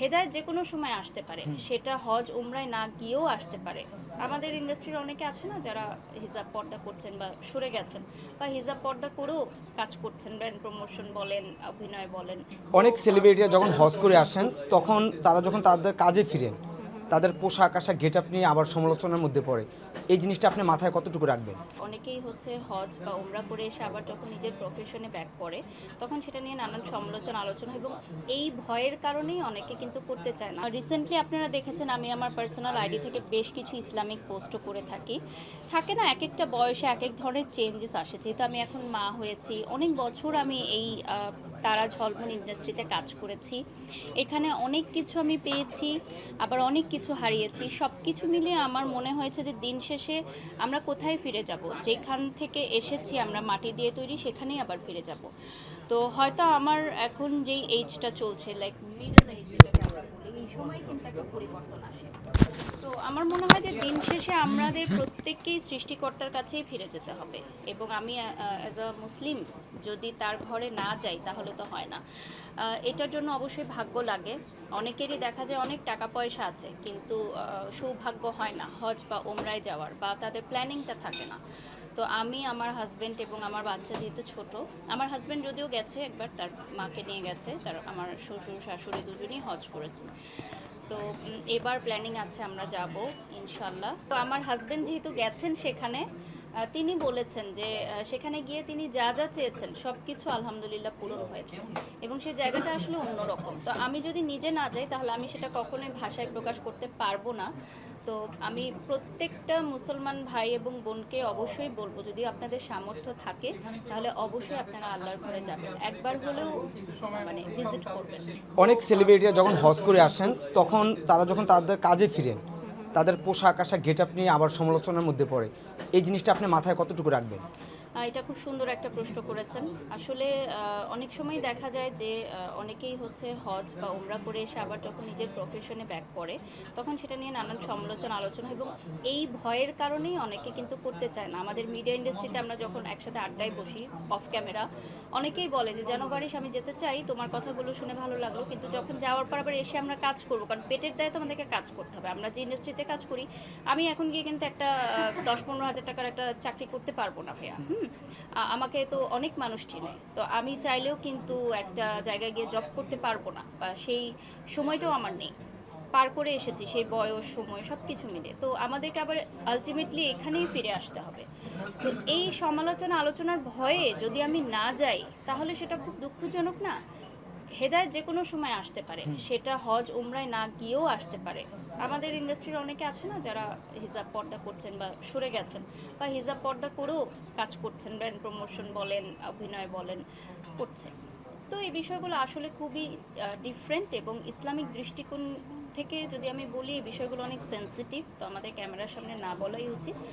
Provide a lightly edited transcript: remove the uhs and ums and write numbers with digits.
হেদায়েত যে কোনো সময় আসতে পারে, সেটা হজ উমরায় না গিয়েও আসতে পারে। আমাদের ইন্ডাস্ট্রির অনেকে আছে না যারা হিজাব পর্দা করছেন বা সরে গেছেন, বা হিজাব পর্দা করেও কাজ করছেন, ব্র্যান্ড প্রমোশন বলেন, অভিনয় বলেন। অনেক সেলিব্রিটিরা যখন হজ করে আসেন তখন তারা যখন তাদের কাজে ফিরেন তাদের পোশাক আশাক গেটআপ নিয়ে আবার সমালোচনার মধ্যে পড়ে। এই জিনিসটা আপনি মাথায় কতটুকু রাখবেন? অনেকেই হচ্ছে হজ বা উমরা করে এসে আবার যখন নিজের প্রফেশনে ব্যাক করে, তখন সেটা নিয়ে নানান সমালোচনা আলোচনা হয়, এবং এই ভয়ের কারণেই অনেকে কিন্তু করতে চায় না। রিসেন্টলি আপনারা দেখেছেন আমি আমার পার্সোনাল আইডি থেকে বেশ কিছু ইসলামিক পোস্টও করে থাকি। থাকে না, এক একটা বয়সে এক এক ধরনের চেঞ্জেস আসে। যেহেতু আমি এখন মা হয়েছি, অনেক বছর আমি এই তারা ঝলমল ইন্ডাস্ট্রিতে কাজ করেছি। এখানে অনেক কিছু আমি পেয়েছি, আবার অনেক কিছু হারিয়েছি। সব কিছু মিলিয়ে আমার মনে হয়েছে যে দিন শেষে আমরা কোথায় ফিরে যাব, যেখান থেকে এসেছি আমরা মাটি দিয়ে তৈরি, সেখানেই আবার ফিরে যাব। তো হয়তো আমার এখন যেই এইজটা চলছে, লাইক মিডল এজ যেটাকে আমরা বলি, এই সময় কিন্তু একটা পরিবর্তন আসে। তো আমার মনে হয় যে দিন শেষে আমাদের প্রত্যেককেই সৃষ্টিকর্তার কাছেই ফিরে যেতে হবে, এবং আমি অ্যাজ আ মুসলিম যদি তার ঘরে না যাই তাহলে তো হয় না। এটার জন্য অবশ্যই ভাগ্য লাগে। অনেকেরই দেখা যায় অনেক টাকা পয়সা আছে, কিন্তু সৌভাগ্য হয় না হজ বা ওমরায় যাওয়ার, বা তাদের প্ল্যানিংটা থাকে না। তো আমি, আমার হাজব্যান্ড এবং আমার বাচ্চা যেহেতু ছোট, আমার হাজব্যান্ড যদিও গেছে একবার, তার মাকে নিয়ে গেছে, তার আমার শ্বশুর শাশুড়ি দুজনেই হজ করেছে। তো এবার প্ল্যানিং আছে আমরা যাব ইনশাল্লাহ। তো আমার হাজব্যান্ড যেহেতু গেছেন সেখানে, তিনি বলেছেন যে সেখানে গিয়ে তিনি যা যা চেয়েছেন সব কিছু আলহামদুলিল্লাহ পূরণ হয়েছে, এবং সেই জায়গাটা আসলে অন্যরকম। তো আমি যদি নিজে না যাই তাহলে আমি সেটা কখনোই ভাষায় প্রকাশ করতে পারবো না। তো আমি প্রত্যেকটা মুসলমান ভাই এবং বোনকে অবশ্যই বলবো, যদি আপনাদের সামর্থ্য থাকে তাহলে অবশ্যই আপনারা আল্লাহর ঘরে যাবেন, একবার হলেও মানে ভিজিট করবেন। অনেক সেলিব্রিটিরা যখন হজ করে আসেন তখন তারা যখন তাদের কাজে ফিরেন তাদের পোশাক আশাক গেটআপ নিয়ে আবার সমালোচনার মধ্যে পড়ে। এই জিনিসটা আপনি মাথায় কতটুকু রাখবেন? এটা খুব সুন্দর একটা প্রশ্ন করেছেন। আসলে অনেক সময় দেখা যায় যে অনেকেই হচ্ছে হজ বা উমরা করে এসে আবার যখন নিজের প্রফেশনে ব্যাক করে, তখন সেটা নিয়ে নানান সমালোচনা আলোচনা হয়, এবং এই ভয়ের কারণেই অনেকে কিন্তু করতে চায় না। আমাদের মিডিয়া ইন্ডাস্ট্রিতে আমরা যখন একসাথে আড্ডায় বসি অফ ক্যামেরা, অনেকেই বলে যে যেন পারিস আমি যেতে চাই, তোমার কথাগুলো শুনে ভালো লাগলো, কিন্তু যখন যাওয়ার পর আবার এসে আমরা কাজ করবো, কারণ পেটের দায়ে তো আমাদেরকে কাজ করতে হবে। আমরা যে ইন্ডাস্ট্রিতে কাজ করি, আমি এখন গিয়ে কিন্তু একটা 10-15 হাজার টাকার একটা চাকরি করতে পারবো না ভাইয়া। আমাকে তো অনেক মানুষ চিনে, তো আমি চাইলেও কিন্তু একটা জায়গায় গিয়ে জব করতে পারবো না, বা সেই সময়টাও আমার নেই। পার করে এসেছি সেই বয়স সময় সব কিছু মিলে, তো আমাদেরকে আবার আলটিমেটলি এখানেই ফিরে আসতে হবে। তো এই সমালোচনা আলোচনার ভয়ে যদি আমি না যাই তাহলে সেটা খুব দুঃখজনক না? হেদায়েত যে কোনো সময় আসতে পারে, সেটা হজ উমরায় না গিয়েও আসতে পারে। আমাদের ইন্ডাস্ট্রির অনেকে আছে না যারা হিজাব পর্দা করছেন বা সরে গেছেন, বা হিজাব পর্দা করেও কাজ করছেন, ব্র্যান্ড প্রমোশন বলেন, অভিনয় বলেন, করছে। তো এই বিষয়গুলো আসলে খুবই ডিফারেন্ট, এবং ইসলামিক দৃষ্টিকোণ থেকে যদি আমি বলি এই বিষয়গুলো অনেক সেন্সিটিভ, তো আমাদের ক্যামেরার সামনে না বলাই উচিত।